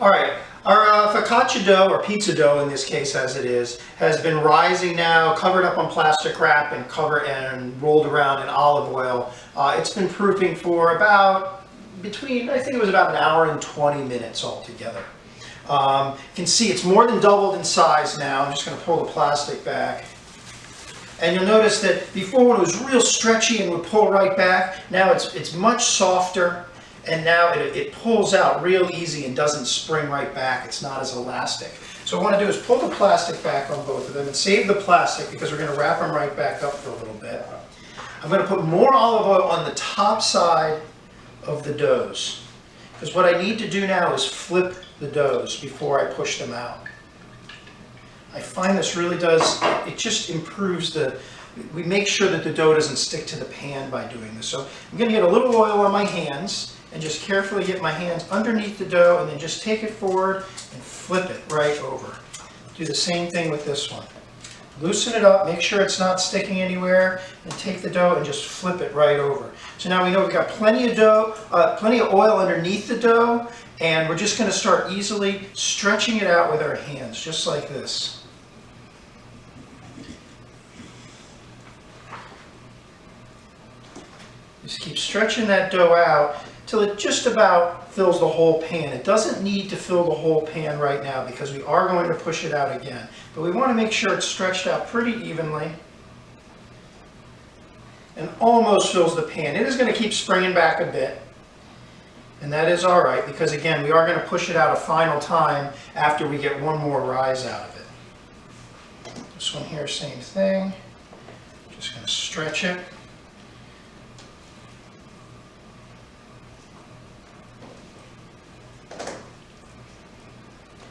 All right, our focaccia dough, or pizza dough in this case as it is, has been rising now, covered up on plastic wrap and rolled around in olive oil. It's been proofing for about I think it was about an hour and 20 minutes altogether. You can see it's more than doubled in size now. I'm just going to pull the plastic back. And you'll notice that before when it was real stretchy and would pull right back, now it's much softer. And now it pulls out real easy and doesn't spring right back. It's not as elastic. So what I want to do is pull the plastic back on both of them and save the plastic because we're going to wrap them right back up for a little bit. I'm going to put more olive oil on the top side of the doughs because what I need to do now is flip the doughs before I push them out. I find this really does, it just improves we make sure that the dough doesn't stick to the pan by doing this. So I'm going to get a little oil on my hands and just carefully get my hands underneath the dough and then just take it forward and flip it right over. Do the same thing with this one. Loosen it up, make sure it's not sticking anywhere, and take the dough and just flip it right over. So now we know we've got plenty of dough, plenty of oil underneath the dough, and we're just going to start easily stretching it out with our hands, just like this. Just keep stretching that dough out till it just about fills the whole pan. It doesn't need to fill the whole pan right now because we are going to push it out again. But we want to make sure it's stretched out pretty evenly and almost fills the pan. It is going to keep springing back a bit. And that is all right because again, we are going to push it out a final time after we get one more rise out of it. This one here, same thing. Just going to stretch it.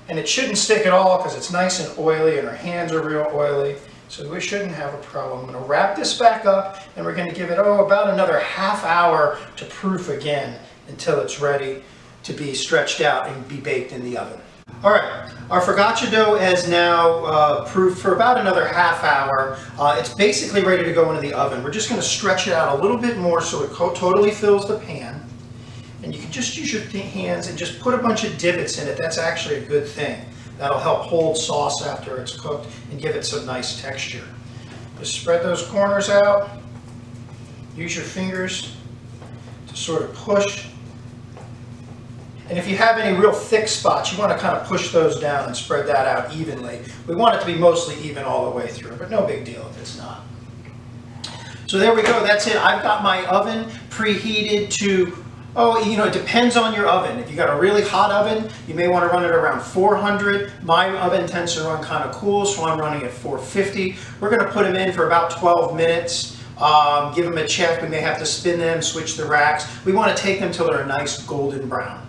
And it shouldn't stick at all because it's nice and oily and our hands are real oily. So we shouldn't have a problem. I'm going to wrap this back up and we're going to give it, about another half hour to proof again until it's ready to be stretched out and be baked in the oven. All right, our focaccia dough has now proofed for about another half hour. It's basically ready to go into the oven. We're just going to stretch it out a little bit more so it totally fills the pan. And you can just use your hands and just put a bunch of divots in it. That's actually a good thing. That'll help hold sauce after it's cooked and give it some nice texture. Just spread those corners out. Use your fingers to sort of push. And if you have any real thick spots, you want to kind of push those down and spread that out evenly. We want it to be mostly even all the way through, but no big deal if it's not. So there we go. That's it. I've got my oven preheated to it depends on your oven. If you got a really hot oven, you may want to run it around 400. My oven tends to run kind of cool, so I'm running at 450. We're going to put them in for about 12 minutes. Give them a check. We may have to spin them, switch the racks. We want to take them till they're a nice golden brown.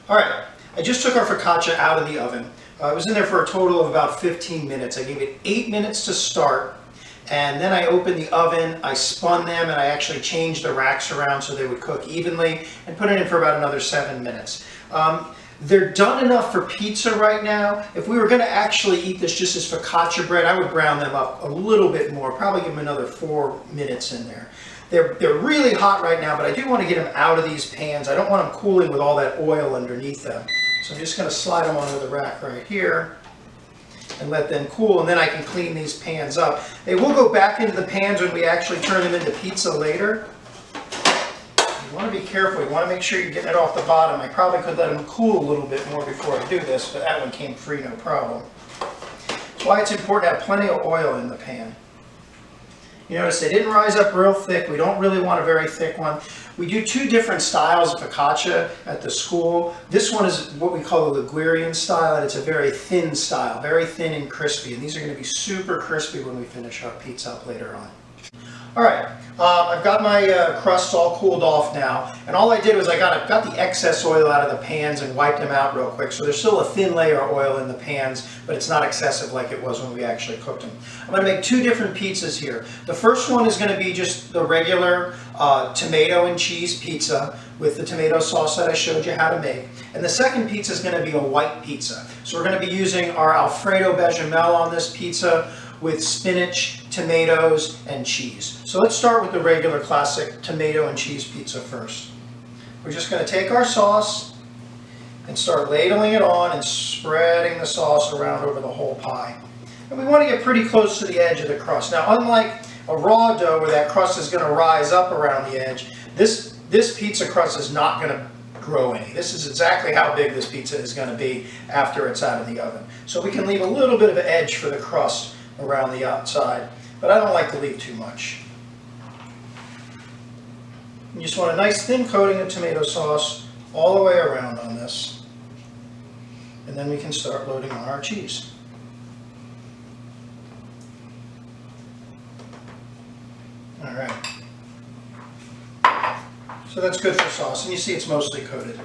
All right, I just took our focaccia out of the oven. It was in there for a total of about 15 minutes. I gave it 8 minutes to start. And then I opened the oven, I spun them, and I actually changed the racks around so they would cook evenly, and put it in for about another 7 minutes. They're done enough for pizza right now. If we were going to actually eat this just as focaccia bread, I would brown them up a little bit more, probably give them another 4 minutes in there. They're really hot right now, but I do want to get them out of these pans. I don't want them cooling with all that oil underneath them. So I'm just going to slide them onto the rack right here and let them cool, and then I can clean these pans up. They will go back into the pans when we actually turn them into pizza later. You want to be careful. You want to make sure you're getting it off the bottom. I probably could let them cool a little bit more before I do this, but that one came free, no problem. That's why it's important to have plenty of oil in the pan. You notice they didn't rise up real thick. We don't really want a very thick one. We do 2 different styles of focaccia at the school. This one is what we call the Ligurian style, and it's a very thin style, very thin and crispy. And these are going to be super crispy when we finish our pizza up later on. All right, I've got my crusts all cooled off now, and all I did was I got the excess oil out of the pans and wiped them out real quick. So there's still a thin layer of oil in the pans, but it's not excessive like it was when we actually cooked them. I'm going to make 2 different pizzas here. The first one is going to be just the regular tomato and cheese pizza with the tomato sauce that I showed you how to make. And the second pizza is going to be a white pizza. So we're going to be using our Alfredo bechamel on this pizza with spinach, tomatoes, and cheese. So let's start with the regular classic tomato and cheese pizza first. We're just going to take our sauce and start ladling it on and spreading the sauce around over the whole pie. And we want to get pretty close to the edge of the crust. Now, unlike a raw dough where that crust is going to rise up around the edge, this pizza crust is not going to grow any. This is exactly how big this pizza is going to be after it's out of the oven. So we can leave a little bit of an edge for the crust around the outside, but I don't like to leave too much. You just want a nice thin coating of tomato sauce all the way around on this. And then we can start loading on our cheese. All right. So that's good for sauce, and you see it's mostly coated.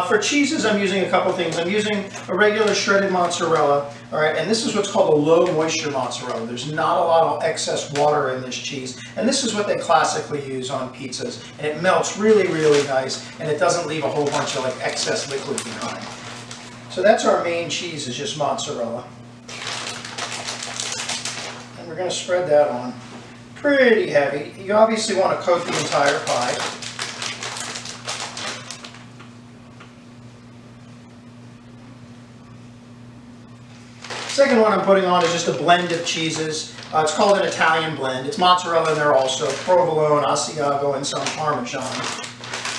For cheeses, I'm using a couple things. I'm using a regular shredded mozzarella, all right, and this is what's called a low moisture mozzarella. There's not a lot of excess water in this cheese, and this is what they classically use on pizzas, and it melts really, really nice, and it doesn't leave a whole bunch of like excess liquid behind. So that's our main cheese, is just mozzarella. And we're going to spread that on. Pretty heavy. You obviously want to coat the entire pie. Second one I'm putting on is just a blend of cheeses. It's called an Italian blend. It's mozzarella in there also, provolone, Asiago, and some Parmesan.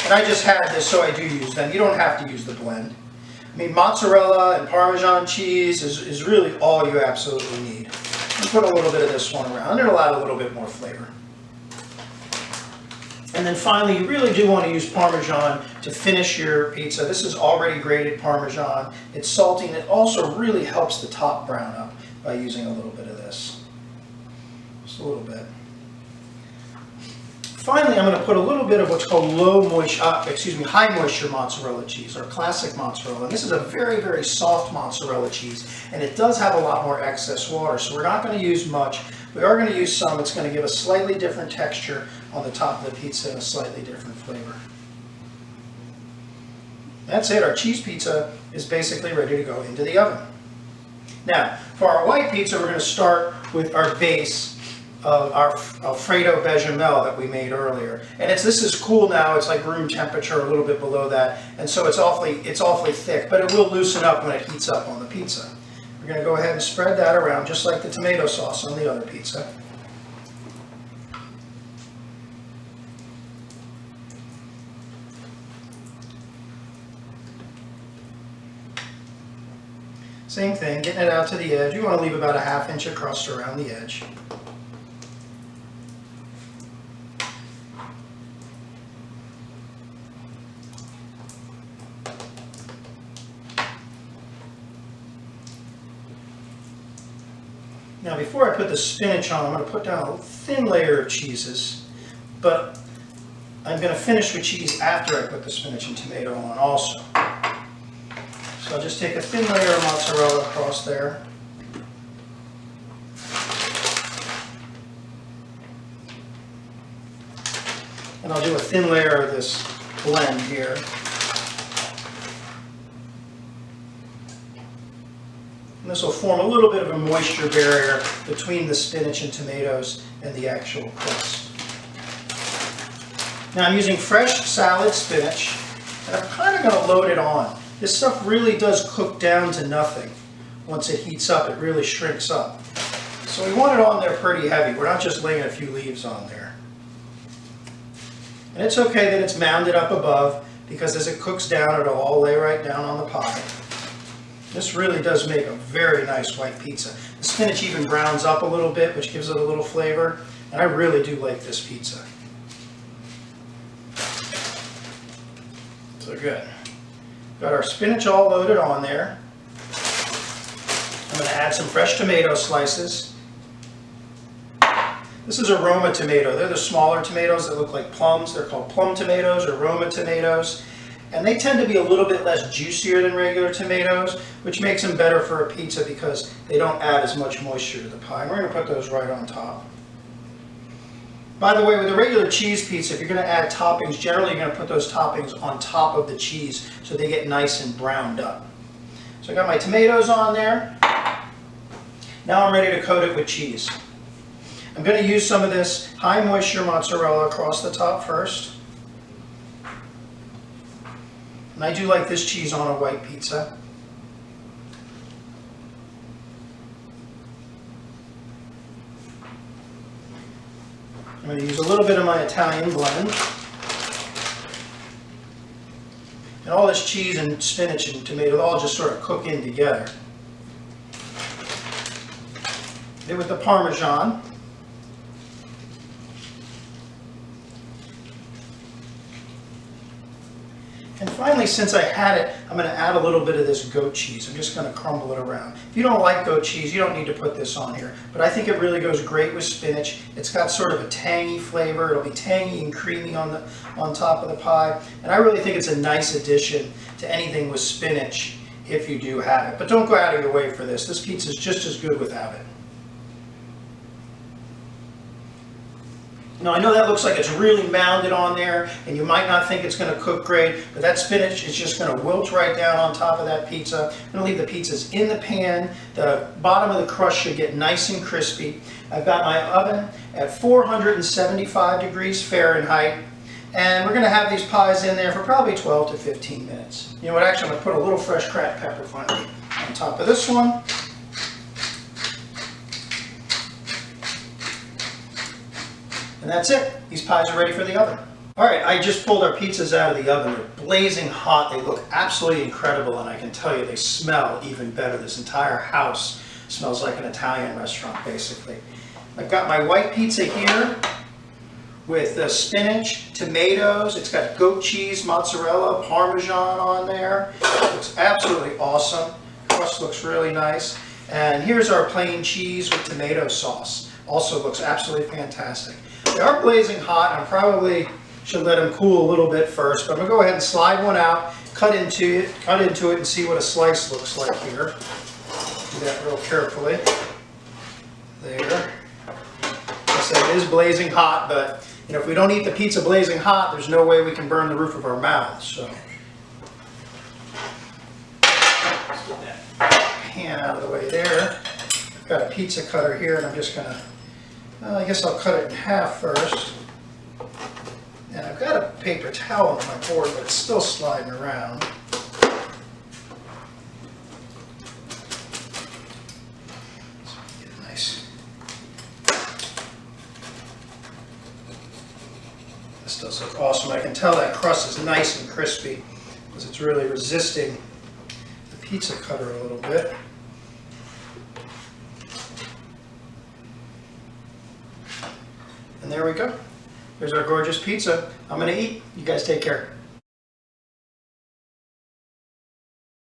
And I just had this, so I do use them. You don't have to use the blend. I mean, mozzarella and Parmesan cheese is really all you absolutely need. And put a little bit of this one around. It'll add a little bit more flavor. And then finally, you really do want to use Parmesan to finish your pizza. This is already grated Parmesan. It's salty, and it also really helps the top brown up by using a little bit of this. Just a little bit. Finally, I'm going to put a little bit of what's called high moisture mozzarella cheese, or classic mozzarella. And this is a very, very soft mozzarella cheese, and it does have a lot more excess water. So we're not going to use much. We are going to use some. It's going to give a slightly different texture on the top of the pizza and a slightly different flavor. That's it. Our cheese pizza is basically ready to go into the oven. Now, for our white pizza, we're going to start with our base of our Alfredo bechamel that we made earlier. And this is cool now. It's like room temperature, a little bit below that. And so it's awfully thick, but it will loosen up when it heats up on the pizza. We're going to go ahead and spread that around just like the tomato sauce on the other pizza. Same thing, getting it out to the edge. You want to leave about a ½ inch of crust around the edge. Now before I put the spinach on, I'm going to put down a thin layer of cheeses, but I'm going to finish with cheese after I put the spinach and tomato on also. So I'll just take a thin layer of mozzarella across there. And I'll do a thin layer of this blend here. And this will form a little bit of a moisture barrier between the spinach and tomatoes and the actual crust. Now I'm using fresh salad spinach, and I'm kind of going to load it on. This stuff really does cook down to nothing. Once it heats up, it really shrinks up. So we want it on there pretty heavy. We're not just laying a few leaves on there. And it's okay that it's mounded up above, because as it cooks down, it'll all lay right down on the pie. This really does make a very nice white pizza. The spinach even browns up a little bit, which gives it a little flavor. And I really do like this pizza. So good. Got our spinach all loaded on there. I'm going to add some fresh tomato slices. This is a Roma tomato. They're the smaller tomatoes that look like plums. They're called plum tomatoes or Roma tomatoes. And they tend to be a little bit less juicier than regular tomatoes, which makes them better for a pizza because they don't add as much moisture to the pie. We're going to put those right on top. By the way, with a regular cheese pizza, if you're going to add toppings, generally you're going to put those toppings on top of the cheese so they get nice and browned up. So I got my tomatoes on there. Now I'm ready to coat it with cheese. I'm going to use some of this high moisture mozzarella across the top first. And I do like this cheese on a white pizza. I'm going to use a little bit of my Italian blend. And all this cheese and spinach and tomato all just sort of cook in together. Then with the Parmesan. And finally, since I had it, I'm going to add a little bit of this goat cheese. I'm just going to crumble it around. If you don't like goat cheese, you don't need to put this on here. But I think it really goes great with spinach. It's got sort of a tangy flavor. It'll be tangy and creamy on top of the pie. And I really think it's a nice addition to anything with spinach if you do have it. But don't go out of your way for this. This pizza is just as good without it. Now I know that looks like it's really mounded on there and you might not think it's going to cook great, but that spinach is just going to wilt right down on top of that pizza. I'm going to leave the pizzas in the pan. The bottom of the crust should get nice and crispy. I've got my oven at 475 degrees Fahrenheit, and we're going to have these pies in there for probably 12 to 15 minutes. You know what, actually I'm going to put a little fresh cracked pepper finally on top of this one. And that's it. These pies are ready for the oven. All right, I just pulled our pizzas out of the oven. They're blazing hot. They look absolutely incredible, and I can tell you they smell even better. This entire house smells like an Italian restaurant, basically. I've got my white pizza here with the spinach, tomatoes. It's got goat cheese, mozzarella, Parmesan on there. It looks absolutely awesome. The crust looks really nice. And here's our plain cheese with tomato sauce. Also looks absolutely fantastic. They are blazing hot. I probably should let them cool a little bit first, but I'm going to go ahead and slide one out, cut into it, and see what a slice looks like here. Do that real carefully. There. I said it is blazing hot, but you know, if we don't eat the pizza blazing hot, there's no way we can burn the roof of our mouths. So let's get that pan out of the way there. I've got a pizza cutter here, and I'm just going to, I guess I'll cut it in half first. And I've got a paper towel on my board, but it's still sliding around. So get it nice. This does look awesome. I can tell that crust is nice and crispy because it's really resisting the pizza cutter a little bit. And there we go. There's our gorgeous pizza. I'm going to eat. You guys take care.